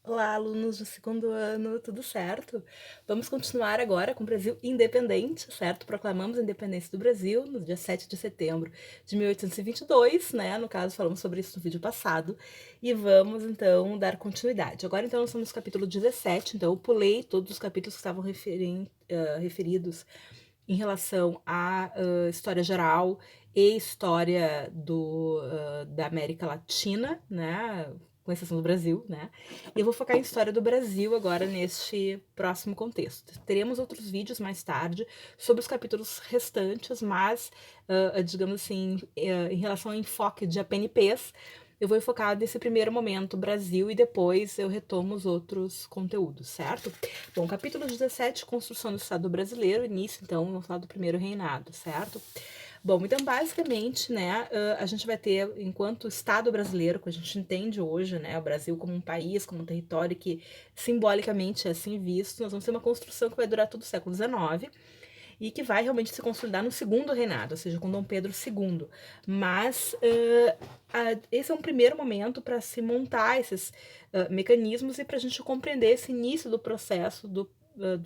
Olá, alunos do segundo ano, tudo certo? Vamos continuar agora com o Brasil independente, certo? Proclamamos a independência do Brasil no dia 7 de setembro de 1822, né? No caso, falamos sobre isso no vídeo passado. E vamos, então, dar continuidade. Agora, então, nós estamos no capítulo 17, então eu pulei todos os capítulos que estavam referidos em relação à história geral e história da América Latina, né? Com exceção do Brasil, né? E eu vou focar em história do Brasil agora neste próximo contexto. Teremos outros vídeos mais tarde sobre os capítulos restantes, mas, digamos assim, em relação ao enfoque de APNPs, eu vou focar nesse primeiro momento Brasil e depois eu retomo os outros conteúdos, certo? Bom, capítulo 17, construção do Estado brasileiro, início, então, vamos falar do primeiro reinado, certo? Bom, então, basicamente, né, a gente vai ter, enquanto Estado brasileiro, que a gente entende hoje, né, o Brasil como um país, como um território que simbolicamente é assim visto, nós vamos ter uma construção que vai durar todo o século XIX, e que vai realmente se consolidar no segundo reinado, ou seja, com Dom Pedro II. Mas esse é um primeiro momento para se montar esses mecanismos e para a gente compreender esse início do processo do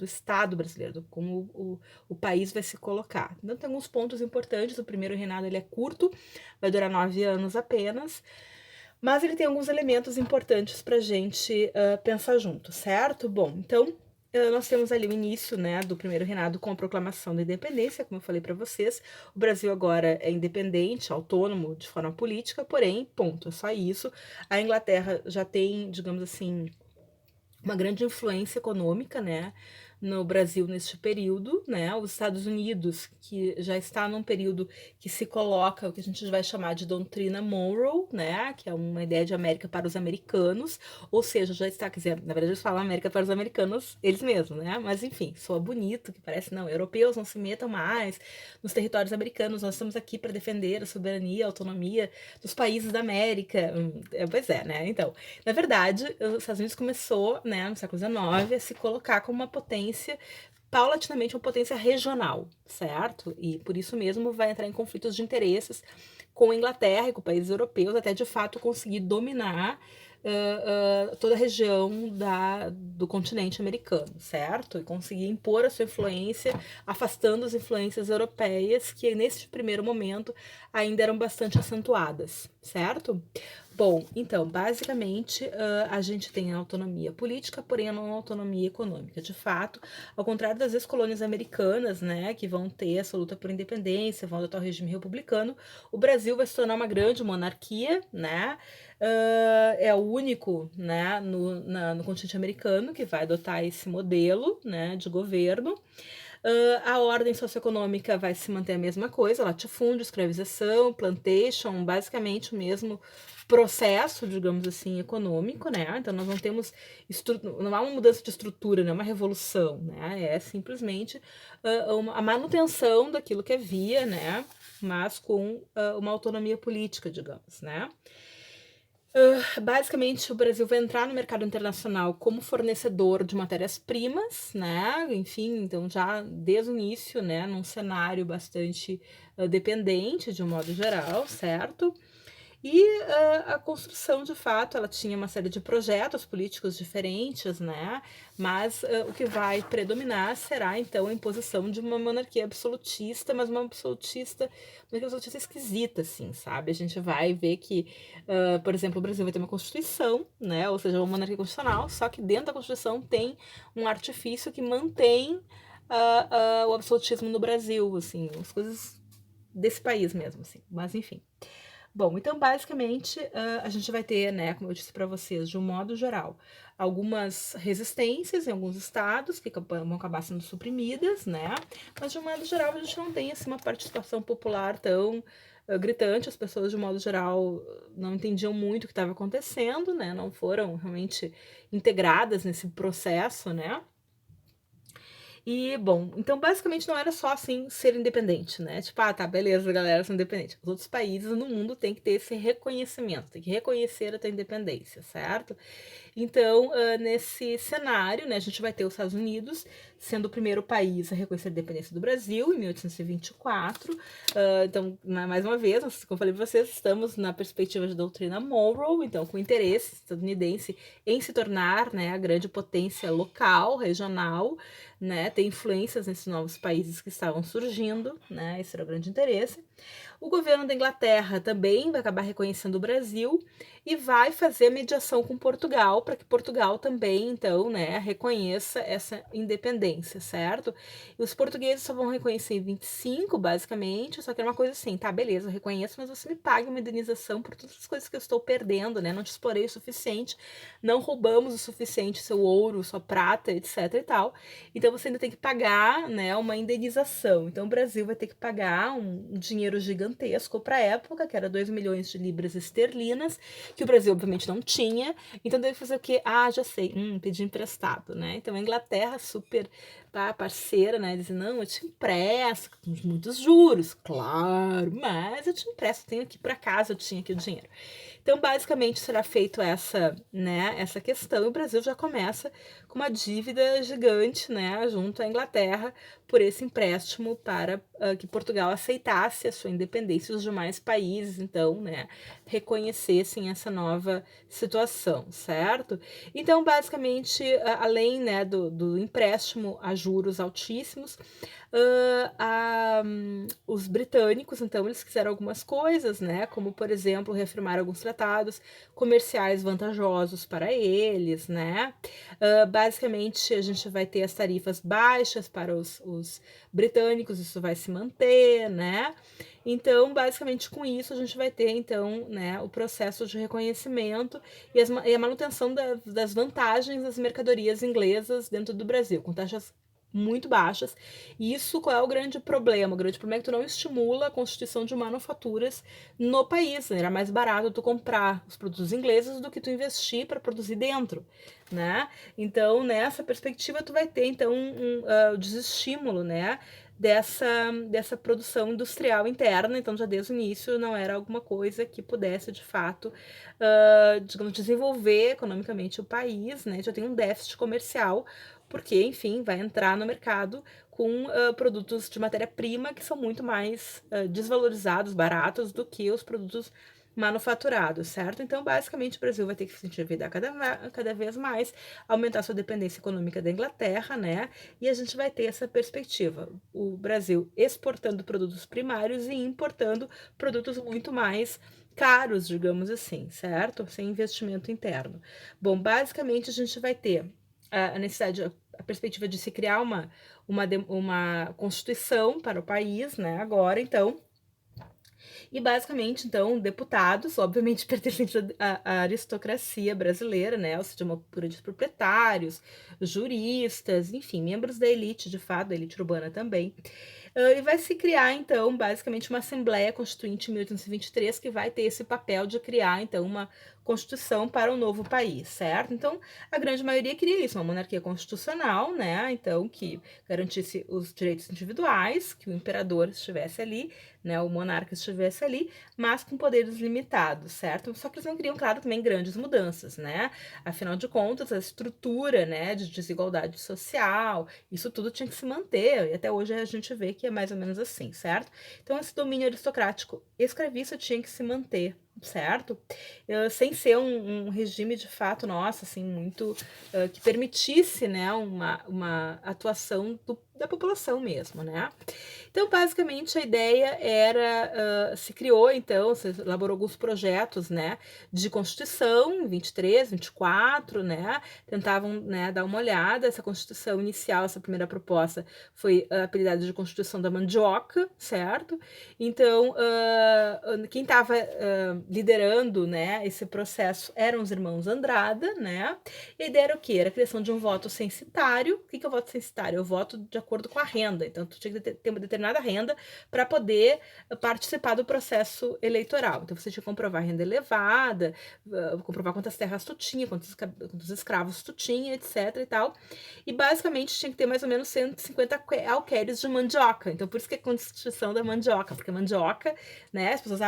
Estado brasileiro, como o país vai se colocar. Então tem alguns pontos importantes. O primeiro reinado ele é curto, vai durar 9 anos apenas, mas ele tem alguns elementos importantes para a gente pensar junto, certo? Bom, então nós temos ali o início, né, do primeiro reinado com a proclamação da independência, como eu falei para vocês. O Brasil agora é independente, autônomo de forma política, porém, ponto, é só isso. A Inglaterra já tem, digamos assim, uma grande influência econômica, né, no Brasil neste período, né, os Estados Unidos, que já está num período que se coloca o que a gente vai chamar de doutrina Monroe, né, que é uma ideia de América para os americanos, ou seja, já está, quer dizer, na verdade eles falam América para os americanos eles mesmos, né, mas enfim, soa bonito, que parece, não, europeus não se metam mais nos territórios americanos, nós estamos aqui para defender a soberania, a autonomia dos países da América, pois é, né, então, na verdade, os Estados Unidos começou, né, no século XIX, a se colocar como uma potência, paulatinamente uma potência regional, certo? E por isso mesmo vai entrar em conflitos de interesses com a Inglaterra e com países europeus, até de fato conseguir dominar toda a região do continente americano, certo? E conseguir impor a sua influência, afastando as influências europeias, que nesse primeiro momento ainda eram bastante acentuadas, certo? Bom, então, basicamente, a gente tem a autonomia política, porém a não autonomia econômica. De fato, ao contrário das ex-colônias americanas, né, que vão ter essa luta por independência, vão adotar o regime republicano, o Brasil vai se tornar uma grande monarquia, né, é o único, né, no continente americano que vai adotar esse modelo, né, de governo. A ordem socioeconômica vai se manter a mesma coisa, latifúndio, escravização, plantation, basicamente o mesmo processo, digamos assim, econômico, né? Então nós não temos não há uma mudança de estrutura, não é uma revolução, né? É simplesmente a manutenção daquilo que havia, né? Mas com uma autonomia política, digamos, né? Basicamente, o Brasil vai entrar no mercado internacional como fornecedor de matérias-primas, né? Enfim, então já desde o início, né, num cenário bastante dependente de um modo geral, certo? E a construção, de fato, ela tinha uma série de projetos políticos diferentes, né? Mas o que vai predominar será, então, a imposição de uma monarquia absolutista, mas uma absolutista esquisita, assim, sabe? A gente vai ver que, por exemplo, o Brasil vai ter uma Constituição, né? Ou seja, uma monarquia constitucional, só que dentro da Constituição tem um artifício que mantém o absolutismo no Brasil, assim, as coisas desse país mesmo, assim. Mas, enfim. Bom, então basicamente a gente vai ter, né, como eu disse para vocês, de um modo geral, algumas resistências em alguns estados que vão acabar sendo suprimidas, né? Mas de um modo geral a gente não tem assim uma participação popular tão gritante, as pessoas de um modo geral não entendiam muito o que estava acontecendo, né? Não foram realmente integradas nesse processo, né? E, bom, então basicamente não era só assim ser independente, né? Tipo, ah, tá, beleza, galera, são independentes. Os outros países no mundo têm que ter esse reconhecimento, tem que reconhecer a tua independência, certo? Então, nesse cenário, né, a gente vai ter os Estados Unidos sendo o primeiro país a reconhecer a independência do Brasil, em 1824. Então, mais uma vez, como eu falei para vocês, estamos na perspectiva de doutrina Monroe, então com interesse estadunidense em se tornar, né, a grande potência local, regional, né, ter influências nesses novos países que estavam surgindo, né, esse era o grande interesse. O governo da Inglaterra também vai acabar reconhecendo o Brasil e vai fazer mediação com Portugal, para que Portugal também, então, né, reconheça essa independência, certo? E os portugueses só vão reconhecer em 25, basicamente, só que é uma coisa assim, tá, beleza, eu reconheço, mas você me paga uma indenização por todas as coisas que eu estou perdendo, né? Não te explorei o suficiente, não roubamos o suficiente seu ouro, sua prata, etc e tal. Então você ainda tem que pagar, né, uma indenização. Então o Brasil vai ter que pagar um dinheiro gigantesco para a época, que era 2 milhões de libras esterlinas, que o Brasil obviamente não tinha. Então deve fazer o quê? Ah, já sei, pedir emprestado, né? Então a Inglaterra super parceira, né? Diz, não, eu te empresto, com muitos juros, claro, mas eu te empresto, tenho aqui para casa, eu tinha aqui o dinheiro. Então, basicamente, será feito essa questão, e o Brasil já começa com uma dívida gigante, né, junto à Inglaterra, por esse empréstimo para que Portugal aceitasse a sua independência e os demais países, então, né, reconhecessem essa nova situação, certo? Então, basicamente, além, né, do empréstimo a juros altíssimos, os britânicos, então, eles quiseram algumas coisas, né, como, por exemplo, reafirmar alguns tratados comerciais vantajosos para eles, né, basicamente a gente vai ter as tarifas baixas para os britânicos, isso vai se manter, né, então, basicamente, com isso, a gente vai ter, então, né, o processo de reconhecimento e a manutenção das vantagens das mercadorias inglesas dentro do Brasil, com taxas muito baixas. E isso, qual é o grande problema? O grande problema é que tu não estimula a constituição de manufaturas no país, né? Era mais barato tu comprar os produtos ingleses do que tu investir para produzir dentro, né? Então, nessa perspectiva, tu vai ter, então, desestímulo, né? Dessa produção industrial interna, então já desde o início não era alguma coisa que pudesse de fato, digamos, desenvolver economicamente o país, né? Já tem um déficit comercial, porque, enfim, vai entrar no mercado com produtos de matéria-prima que são muito mais desvalorizados, baratos, do que os produtos manufaturados, certo? Então, basicamente, o Brasil vai ter que se endividar cada vez mais, aumentar sua dependência econômica da Inglaterra, né? E a gente vai ter essa perspectiva, o Brasil exportando produtos primários e importando produtos muito mais caros, digamos assim, certo? Sem investimento interno. Bom, basicamente, a gente vai ter a necessidade, a perspectiva de se criar uma constituição para o país, né? Agora, então, e basicamente, então, deputados, obviamente pertencentes à aristocracia brasileira, né? Ou seja, uma cultura de proprietários, juristas, enfim, membros da elite, de fato, da elite urbana também. E vai se criar, então, basicamente uma Assembleia Constituinte em 1823, que vai ter esse papel de criar, então, uma Constituição para o novo país, certo? Então, a grande maioria queria isso, uma monarquia constitucional, né? Então, que garantisse os direitos individuais, que o imperador estivesse ali, né? O monarca estivesse ali, mas com poderes limitados, certo? Só que eles não queriam, claro, também grandes mudanças, né? Afinal de contas, a estrutura, né, de desigualdade social, isso tudo tinha que se manter, e até hoje a gente vê que é mais ou menos assim, certo? Então, esse domínio aristocrático escravista tinha que se manter, certo? Sem ser um regime de fato, nossa, assim, muito que permitisse, né, uma atuação da população mesmo, né? Então, basicamente, a ideia era, se criou, então, se elaborou alguns projetos, né, de Constituição, em 23, 24, né, tentavam, né, dar uma olhada, essa Constituição inicial, essa primeira proposta, foi apelidada de Constituição da Mandioca, certo? Então, quem estava liderando, né, esse processo eram os irmãos Andrada, né, e a ideia era o quê? Era a criação de um voto censitário. O que é o voto censitário? É o voto acordo com a renda. Então, tu tinha que ter uma determinada renda para poder participar do processo eleitoral. Então, você tinha que comprovar renda elevada, comprovar quantas terras tu tinha, quantos escravos tu tinha, etc e tal. E, basicamente, tinha que ter mais ou menos 150 alqueires de mandioca. Então, por isso que é a Constituição da mandioca, porque mandioca, né, as pessoas,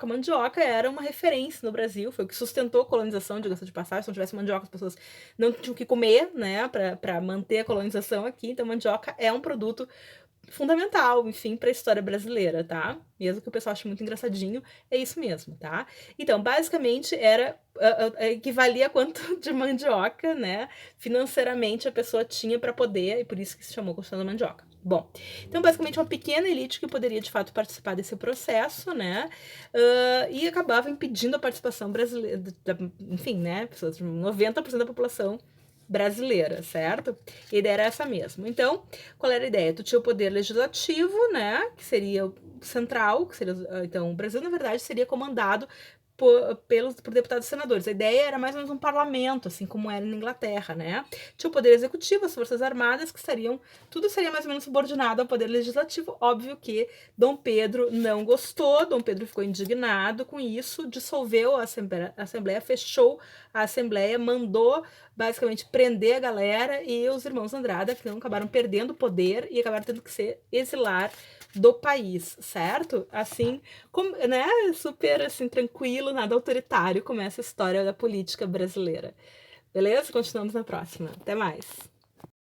mandioca era uma referência no Brasil, foi o que sustentou a colonização, diga-se de passagem. Se não tivesse mandioca, as pessoas não tinham o que comer, né, para manter a colonização aqui. Então, mandioca é um produto fundamental, enfim, para a história brasileira, tá? Mesmo que o pessoal ache muito engraçadinho, é isso mesmo, tá? Então, basicamente, equivalia a quanto de mandioca, né, financeiramente a pessoa tinha para poder, e por isso que se chamou Constituição da Mandioca. Bom, então, basicamente, uma pequena elite que poderia, de fato, participar desse processo, né, e acabava impedindo a participação brasileira, enfim, né, pessoas, 90% da população brasileira, certo? E a ideia era essa mesmo. Então, qual era a ideia? Tu tinha o poder legislativo, né, que seria o central, que seria, então, o Brasil, na verdade, seria comandado por deputados e senadores. A ideia era mais ou menos um parlamento, assim como era na Inglaterra, né? Tinha o poder executivo, as forças armadas, tudo seria mais ou menos subordinado ao poder legislativo. Óbvio que Dom Pedro não gostou, Dom Pedro ficou indignado com isso, dissolveu a Assembleia, fechou a Assembleia, mandou basicamente prender a galera, e os irmãos Andrada, que não, acabaram perdendo o poder e acabaram tendo que se exilar do país, certo? Assim, né, super assim, tranquilo, nada autoritário, como essa história da política brasileira. Beleza? Continuamos na próxima. Até mais.